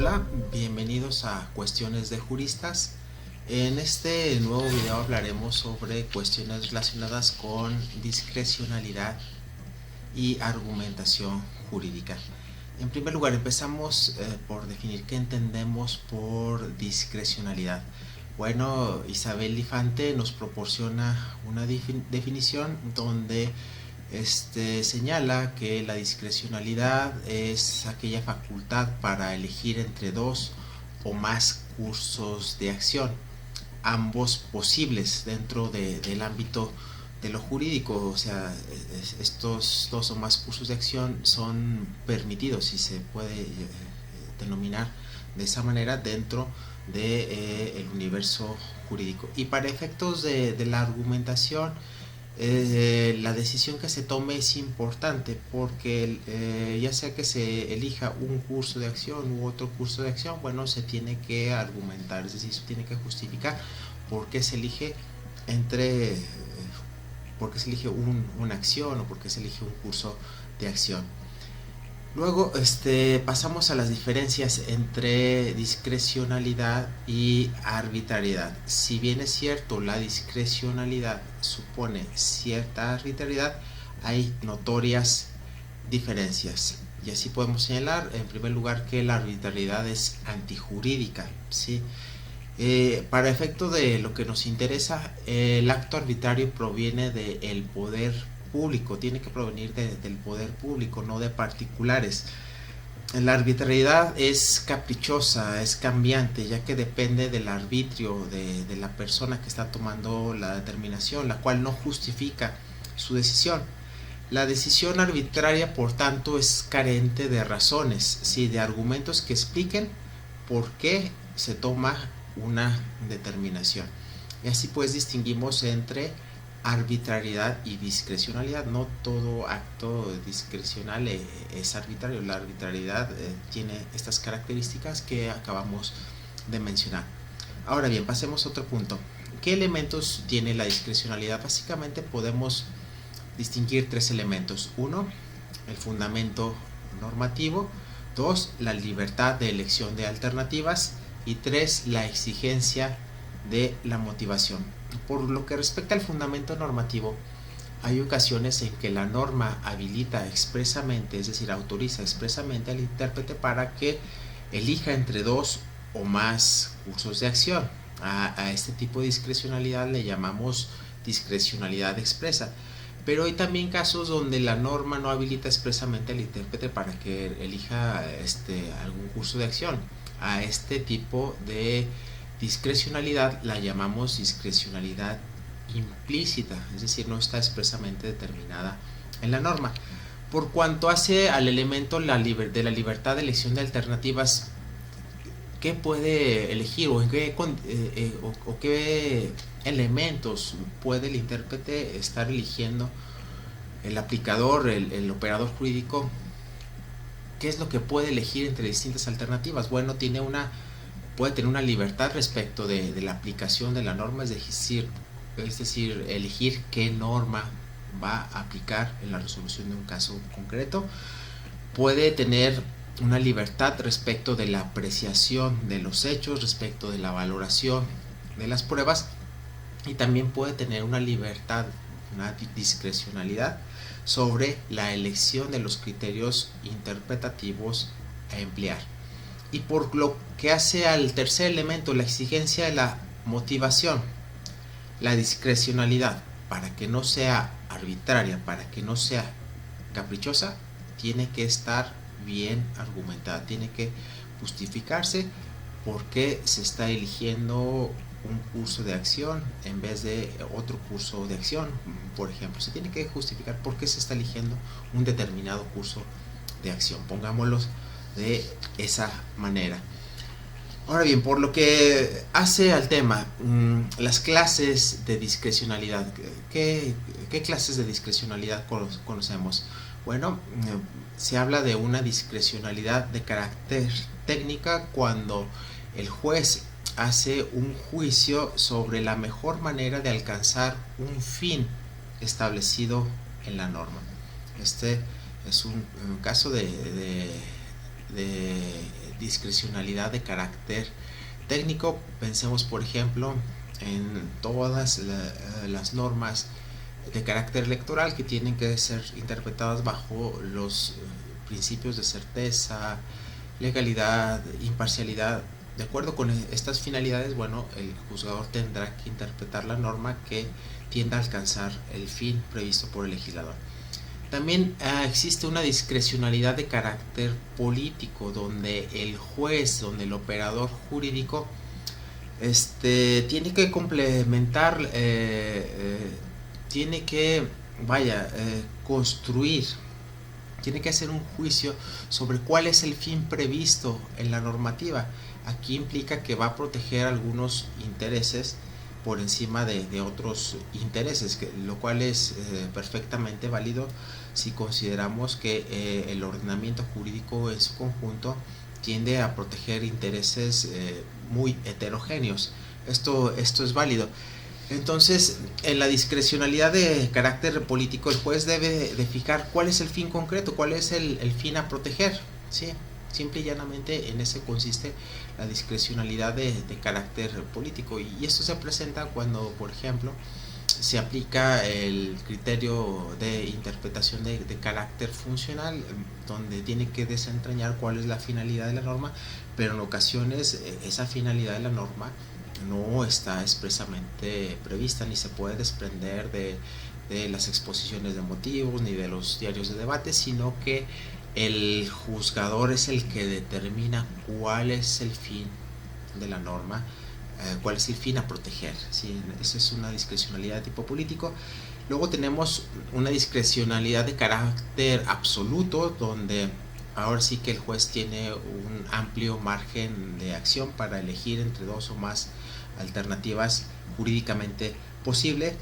Hola, bienvenidos a Cuestiones de Juristas. En este nuevo video hablaremos sobre cuestiones relacionadas con discrecionalidad y argumentación jurídica. En primer lugar, empezamos por definir qué entendemos por discrecionalidad. Bueno, Isabel Lifante nos proporciona una definición donde señala que la discrecionalidad es aquella facultad para elegir entre dos o más cursos de acción, ambos posibles dentro del ámbito de lo jurídico. O sea, estos dos o más cursos de acción son permitidos, si se puede denominar de esa manera, dentro del universo jurídico. Y para efectos de la argumentación, la decisión que se tome es importante, porque ya sea que se elija un curso de acción u otro curso de acción, bueno, se tiene que argumentar, es decir, se tiene que justificar por qué se elige por qué se elige una acción o por qué se elige un curso de acción. Luego pasamos a las diferencias entre discrecionalidad y arbitrariedad. Si bien es cierto, la discrecionalidad supone cierta arbitrariedad, hay notorias diferencias. Y así podemos señalar, en primer lugar, que la arbitrariedad es antijurídica, ¿sí? Para efecto de lo que nos interesa, el acto arbitrario proviene del poder público, tiene que provenir del poder público, no de particulares. La arbitrariedad es caprichosa, es cambiante, ya que depende del arbitrio de la persona que está tomando la determinación, la cual no justifica su decisión. La decisión arbitraria, por tanto, es carente de razones, ¿sí?, de argumentos que expliquen por qué se toma una determinación. Y así pues distinguimos entre arbitrariedad y discrecionalidad. No todo acto discrecional es arbitrario. La arbitrariedad tiene estas características que acabamos de mencionar. Ahora bien, pasemos a otro punto. ¿Qué elementos tiene la discrecionalidad? Básicamente podemos distinguir tres elementos. Uno, el fundamento normativo. Dos, la libertad de elección de alternativas. Y tres, la exigencia de la motivación. Por lo que respecta al fundamento normativo, hay ocasiones en que la norma habilita expresamente, es decir, autoriza expresamente al intérprete para que elija entre dos o más cursos de acción. A este tipo de discrecionalidad le llamamos discrecionalidad expresa. Pero hay también casos donde la norma no habilita expresamente al intérprete para que elija algún curso de acción. A este tipo de discrecionalidad la llamamos discrecionalidad implícita, es decir, no está expresamente determinada en la norma. Por cuanto hace al elemento de la libertad de elección de alternativas, ¿qué puede elegir o qué elementos puede el intérprete estar eligiendo? El aplicador, el operador jurídico, ¿qué es lo que puede elegir entre distintas alternativas? Bueno, puede tener una libertad respecto de la aplicación de la norma, es decir, elegir qué norma va a aplicar en la resolución de un caso concreto. Puede tener una libertad respecto de la apreciación de los hechos, respecto de la valoración de las pruebas, y también puede tener una libertad, una discrecionalidad sobre la elección de los criterios interpretativos a emplear. Y por lo que hace al tercer elemento, la exigencia de la motivación, la discrecionalidad, para que no sea arbitraria, para que no sea caprichosa, tiene que estar bien argumentada, tiene que justificarse por qué se está eligiendo un curso de acción en vez de otro curso de acción. Por ejemplo, se tiene que justificar por qué se está eligiendo un determinado curso de acción, pongámoslo de esa manera. Ahora bien, por lo que hace al tema, las clases de discrecionalidad, ¿qué clases de discrecionalidad conocemos? Bueno, se habla de una discrecionalidad de carácter técnica cuando el juez hace un juicio sobre la mejor manera de alcanzar un fin establecido en la norma. Este es un caso de de discrecionalidad de carácter técnico. Pensemos, por ejemplo, en todas las normas de carácter electoral que tienen que ser interpretadas bajo los principios de certeza, legalidad, imparcialidad. De acuerdo con estas finalidades, bueno, el juzgador tendrá que interpretar la norma que tienda a alcanzar el fin previsto por el legislador. También existe una discrecionalidad de carácter político, donde el juez, donde el operador jurídico tiene que complementar, tiene que, construir, tiene que hacer un juicio sobre cuál es el fin previsto en la normativa. Aquí implica que va a proteger algunos intereses por encima de otros intereses, lo cual es perfectamente válido si consideramos que el ordenamiento jurídico en su conjunto tiende a proteger intereses muy heterogéneos. Esto es válido. Entonces, en la discrecionalidad de carácter político, el juez debe de fijar cuál es el fin concreto, cuál es el fin a proteger, ¿sí? Simple y llanamente en eso consiste la discrecionalidad de carácter político, y esto se presenta cuando, por ejemplo, se aplica el criterio de interpretación de carácter funcional, donde tiene que desentrañar cuál es la finalidad de la norma, pero en ocasiones esa finalidad de la norma no está expresamente prevista, ni se puede desprender de las exposiciones de motivos ni de los diarios de debate, sino que el juzgador es el que determina cuál es el fin de la norma, cuál es el fin a proteger, ¿sí? Esa es una discrecionalidad de tipo político. Luego tenemos una discrecionalidad de carácter absoluto, donde ahora sí que el juez tiene un amplio margen de acción para elegir entre dos o más alternativas jurídicamente posible.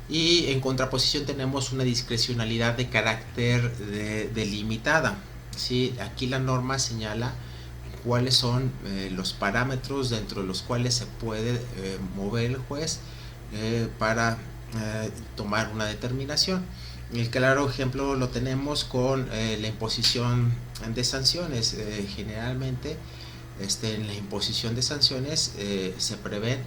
Y en contraposición tenemos una discrecionalidad de carácter delimitada, ¿sí? Aquí la norma señala cuáles son los parámetros dentro de los cuales se puede mover el juez para tomar una determinación. El claro ejemplo lo tenemos con la imposición de sanciones. Generalmente en la imposición de sanciones se prevén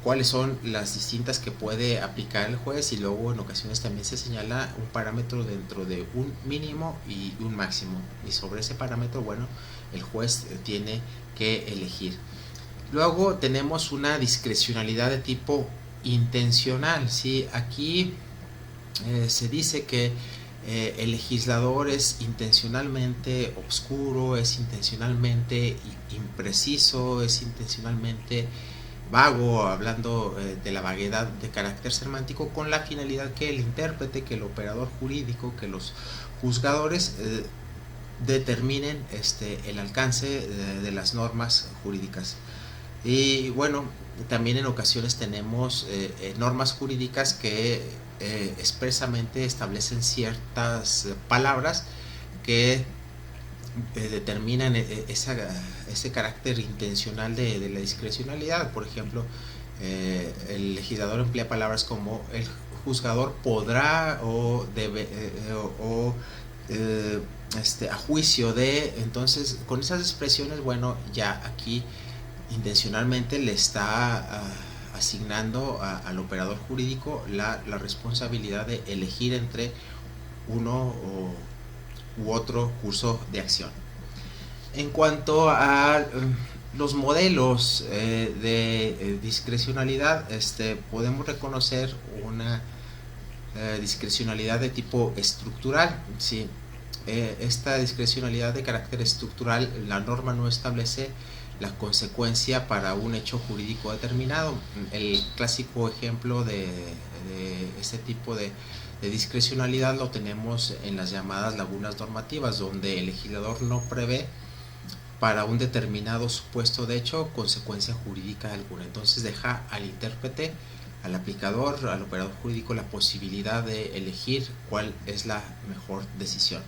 cuáles son las distintas que puede aplicar el juez, y luego en ocasiones también se señala un parámetro dentro de un mínimo y un máximo, y sobre ese parámetro, bueno, el juez tiene que elegir. Luego tenemos una discrecionalidad de tipo intencional, ¿sí? Aquí se dice que el legislador es intencionalmente obscuro, es intencionalmente impreciso, es intencionalmente vago, hablando de la vaguedad de carácter semántico, con la finalidad que el intérprete, que el operador jurídico, que los juzgadores determinen el alcance de las normas jurídicas. Y bueno, también en ocasiones tenemos normas jurídicas que expresamente establecen ciertas palabras que determinan ese carácter intencional de la discrecionalidad. Por ejemplo, el legislador emplea palabras como el juzgador podrá o debe a juicio de. Entonces, con esas expresiones, bueno, ya aquí intencionalmente le está asignando al operador jurídico la responsabilidad de elegir entre uno u otro curso de acción. En cuanto a los modelos de discrecionalidad, podemos reconocer una discrecionalidad de tipo estructural, ¿sí? Esta discrecionalidad de carácter estructural, la norma no establece la consecuencia para un hecho jurídico determinado. El clásico ejemplo de este tipo de discrecionalidad lo tenemos en las llamadas lagunas normativas, donde el legislador no prevé para un determinado supuesto de hecho consecuencia jurídica alguna. Entonces deja al intérprete, al aplicador, al operador jurídico la posibilidad de elegir cuál es la mejor decisión.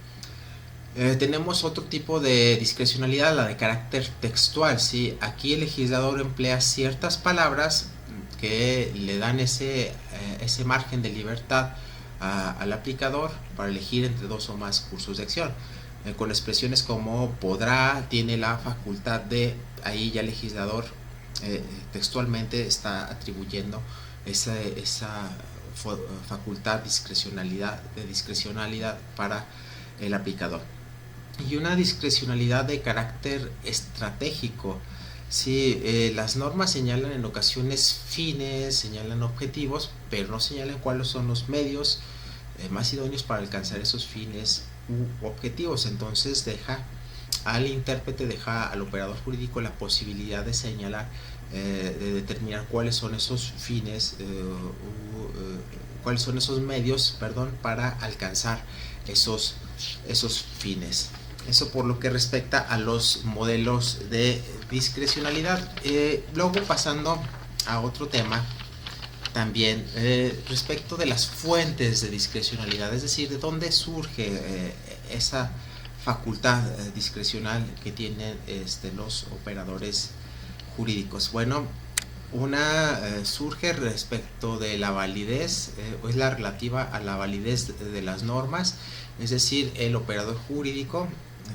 Tenemos otro tipo de discrecionalidad, la de carácter textual, ¿sí? Aquí el legislador emplea ciertas palabras que le dan ese margen de libertad al aplicador para elegir entre dos o más cursos de acción. con expresiones como podrá, tiene la facultad de, ahí ya el legislador textualmente está atribuyendo esa facultad de discrecionalidad para el aplicador. Y una discrecionalidad de carácter estratégico. Sí, las normas señalan en ocasiones fines, señalan objetivos, pero no señalan cuáles son los medios más idóneos para alcanzar esos fines u objetivos. Entonces deja al intérprete, deja al operador jurídico la posibilidad de señalar, de determinar cuáles son esos fines, cuáles son esos medios, para alcanzar esos fines. Eso por lo que respecta a los modelos de discrecionalidad. Luego pasando a otro tema, también respecto de las fuentes de discrecionalidad, es decir, de dónde surge esa facultad discrecional que tienen los operadores jurídicos. Bueno, una surge respecto de la validez, es la relativa a la validez de las normas, es decir, el operador jurídico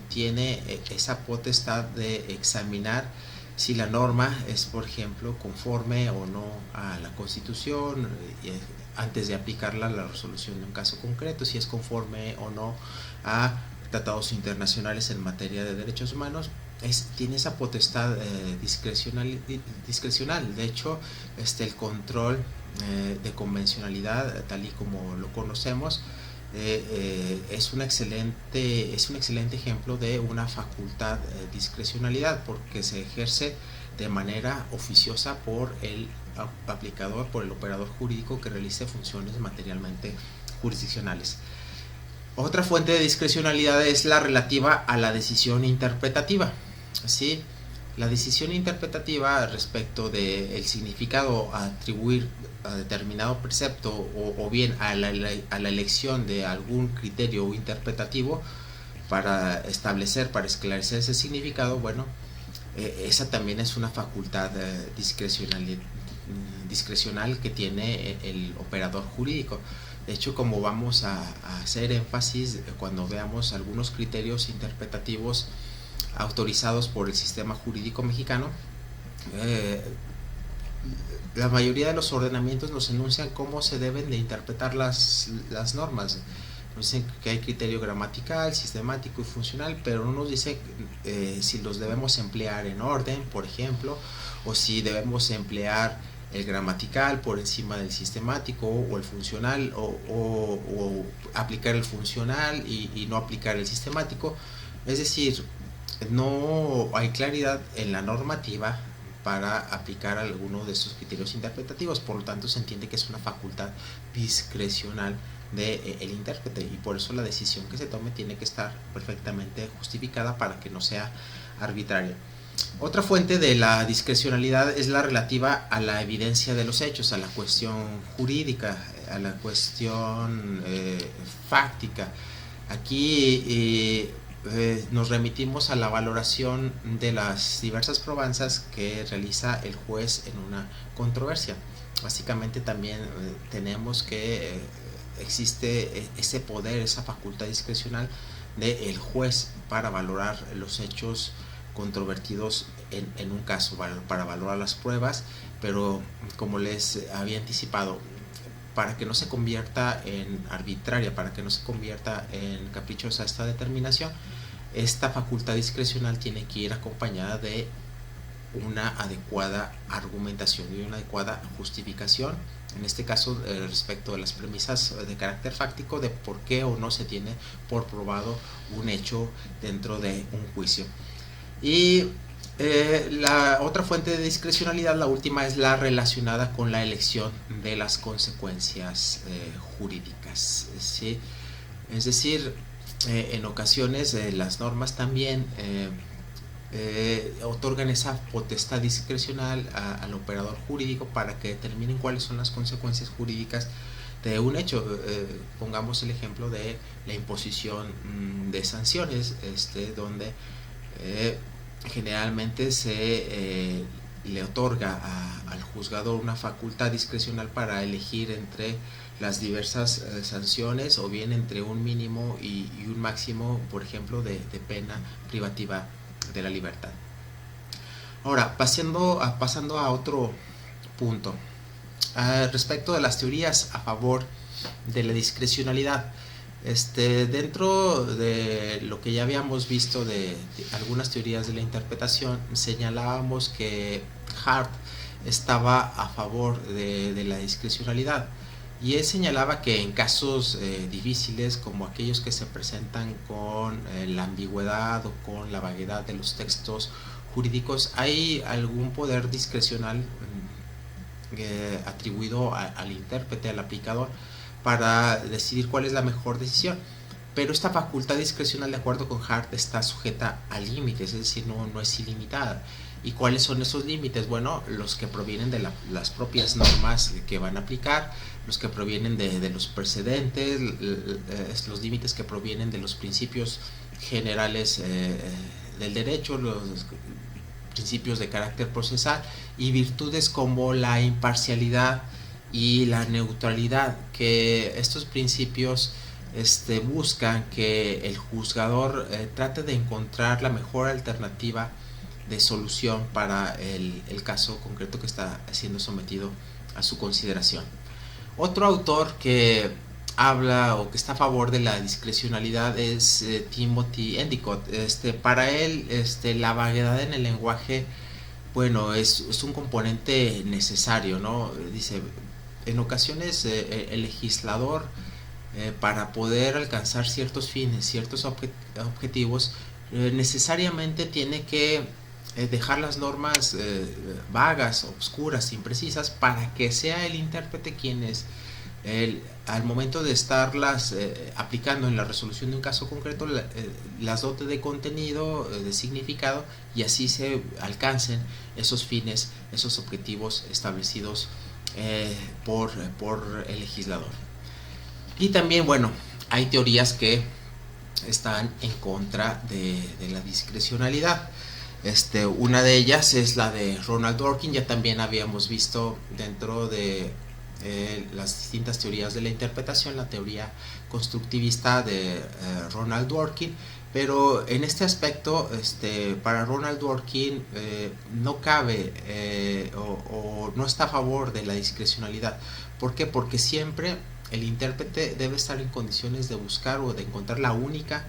tiene esa potestad de examinar si la norma es, por ejemplo, conforme o no a la Constitución, antes de aplicarla a la resolución de un caso concreto, si es conforme o no a tratados internacionales en materia de derechos humanos. Tiene esa potestad discrecional. De hecho, el control de convencionalidad, tal y como lo conocemos, es un excelente ejemplo de una facultad discrecionalidad, porque se ejerce de manera oficiosa por el aplicador, por el operador jurídico que realice funciones materialmente jurisdiccionales. Otra fuente de discrecionalidad es la relativa a la decisión interpretativa. ¿Sí? La decisión interpretativa respecto del significado a atribuir a determinado precepto o bien a la elección de algún criterio interpretativo para esclarecer ese significado, bueno, esa también es una facultad discrecional que tiene el operador jurídico. De hecho, como vamos a hacer énfasis cuando veamos algunos criterios interpretativos autorizados por el sistema jurídico mexicano, la mayoría de los ordenamientos nos enuncian cómo se deben de interpretar las normas. Nos dicen que hay criterio gramatical, sistemático y funcional, pero no nos dice si los debemos emplear en orden, por ejemplo, o si debemos emplear el gramatical por encima del sistemático, o el funcional, o aplicar el funcional y no aplicar el sistemático. Es decir, no hay claridad en la normativa para aplicar alguno de estos criterios interpretativos, por lo tanto se entiende que es una facultad discrecional del intérprete, y por eso la decisión que se tome tiene que estar perfectamente justificada para que no sea arbitraria. Otra fuente de la discrecionalidad es la relativa a la evidencia de los hechos, a la cuestión jurídica, a la cuestión fáctica. Aquí nos remitimos a la valoración de las diversas probanzas que realiza el juez en una controversia. Básicamente también tenemos que existe ese poder, esa facultad discrecional del juez para valorar los hechos controvertidos en un caso, para valorar las pruebas, pero como les había anticipado, para que no se convierta en arbitraria, para que no se convierta en caprichosa esta determinación, esta facultad discrecional tiene que ir acompañada de una adecuada argumentación y una adecuada justificación, en este caso respecto de las premisas de carácter fáctico, de por qué o no se tiene por probado un hecho dentro de un juicio. Y la otra fuente de discrecionalidad, la última, es la relacionada con la elección de las consecuencias jurídicas, ¿sí? Es decir, en ocasiones las normas también otorgan esa potestad discrecional al operador jurídico para que determinen cuáles son las consecuencias jurídicas de un hecho. Pongamos el ejemplo de la imposición de sanciones, donde generalmente se le otorga al juzgador una facultad discrecional para elegir entre las diversas sanciones, o bien entre un mínimo y un máximo, por ejemplo, de pena privativa de la libertad. Ahora, pasando a otro punto, respecto de las teorías a favor de la discrecionalidad. Dentro de lo que ya habíamos visto de algunas teorías de la interpretación, señalábamos que Hart estaba a favor de la discrecionalidad, y él señalaba que en casos difíciles, como aquellos que se presentan con la ambigüedad o con la vaguedad de los textos jurídicos, hay algún poder discrecional atribuido al intérprete, al aplicador, para decidir cuál es la mejor decisión. Pero esta facultad discrecional, de acuerdo con Hart, está sujeta a límites, es decir, no es ilimitada. ¿Y cuáles son esos límites? Bueno, los que provienen de las propias normas que van a aplicar, los que provienen de los precedentes, los límites que provienen de los principios generales del derecho, los principios de carácter procesal, y virtudes como la imparcialidad y la neutralidad, que estos principios buscan que el juzgador trate de encontrar la mejor alternativa de solución para el caso concreto que está siendo sometido a su consideración. Otro autor que habla o que está a favor de la discrecionalidad es Timothy Endicott. Para él, la vaguedad en el lenguaje, bueno, es un componente necesario, ¿no? Dice, en ocasiones el legislador, para poder alcanzar ciertos fines, ciertos objetivos, necesariamente tiene que dejar las normas vagas, obscuras, imprecisas, para que sea el intérprete quien es al momento de estarlas aplicando en la resolución de un caso concreto, las dote de contenido, de significado, y así se alcancen esos fines, esos objetivos establecidos por el legislador. Y también, bueno, hay teorías que están en contra de la discrecionalidad. Una de ellas es la de Ronald Dworkin. Ya también habíamos visto dentro de las distintas teorías de la interpretación la teoría constructivista de Ronald Dworkin, pero en este aspecto, para Ronald Dworkin no cabe o no está a favor de la discrecionalidad. ¿Por qué? Porque siempre el intérprete debe estar en condiciones de buscar o de encontrar la única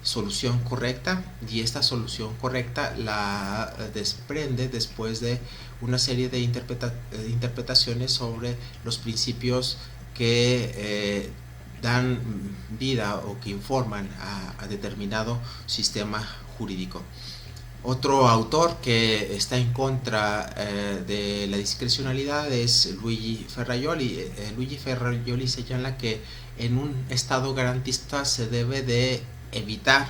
solución correcta, y esta solución correcta la desprende después de una serie de interpretaciones sobre los principios que dan vida o que informan a determinado sistema jurídico. Otro autor que está en contra de la discrecionalidad es Luigi Ferrajoli. Luigi Ferrajoli señala que en un estado garantista se debe de evitar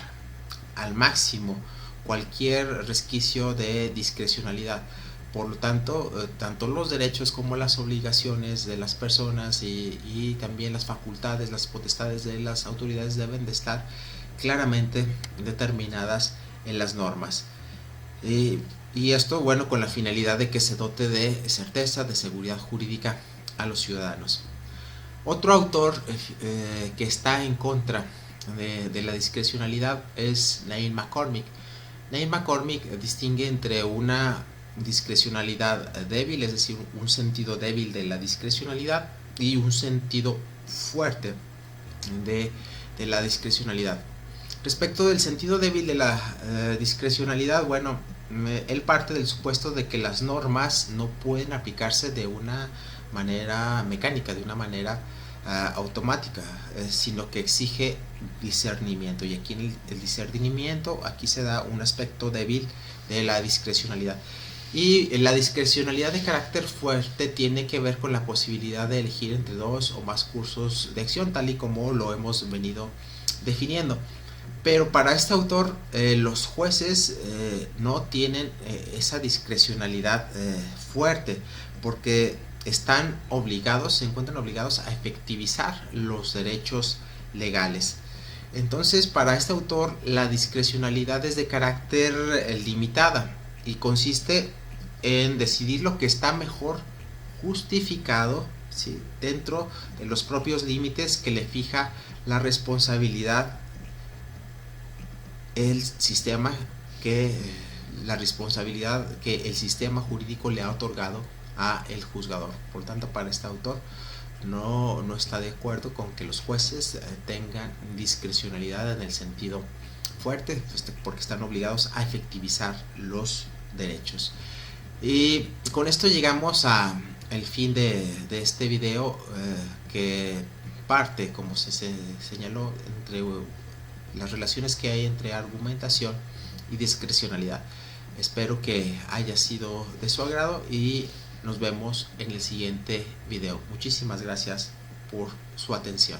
al máximo cualquier resquicio de discrecionalidad. Por lo tanto, tanto los derechos como las obligaciones de las personas y también las facultades, las potestades de las autoridades deben de estar claramente determinadas en las normas. Y esto, bueno, con la finalidad de que se dote de certeza, de seguridad jurídica a los ciudadanos. Otro autor que está en contra de la discrecionalidad es Neil McCormick. Neil McCormick distingue entre una discrecionalidad débil, es decir, un sentido débil de la discrecionalidad, y un sentido fuerte de la discrecionalidad. Respecto del sentido débil de la discrecionalidad, bueno, él parte del supuesto de que las normas no pueden aplicarse de una manera mecánica, de una manera automática, sino que exige discernimiento, y aquí en el discernimiento aquí se da un aspecto débil de la discrecionalidad. Y la discrecionalidad de carácter fuerte tiene que ver con la posibilidad de elegir entre dos o más cursos de acción, tal y como lo hemos venido definiendo. Pero para este autor, los jueces no tienen esa discrecionalidad fuerte, porque están obligados, se encuentran obligados a efectivizar los derechos legales. Entonces, para este autor, la discrecionalidad es de carácter limitada y consiste en decidir lo que está mejor justificado, ¿sí?, dentro de los propios límites que le fija la responsabilidad, el sistema que la responsabilidad que el sistema jurídico le ha otorgado a el juzgador. Por lo tanto, para este autor no está de acuerdo con que los jueces tengan discrecionalidad en el sentido fuerte, porque están obligados a efectivizar los derechos. Y con esto llegamos a el fin de este video, que parte, como se señaló, entre las relaciones que hay entre argumentación y discrecionalidad. Espero que haya sido de su agrado y nos vemos en el siguiente video. Muchísimas gracias por su atención.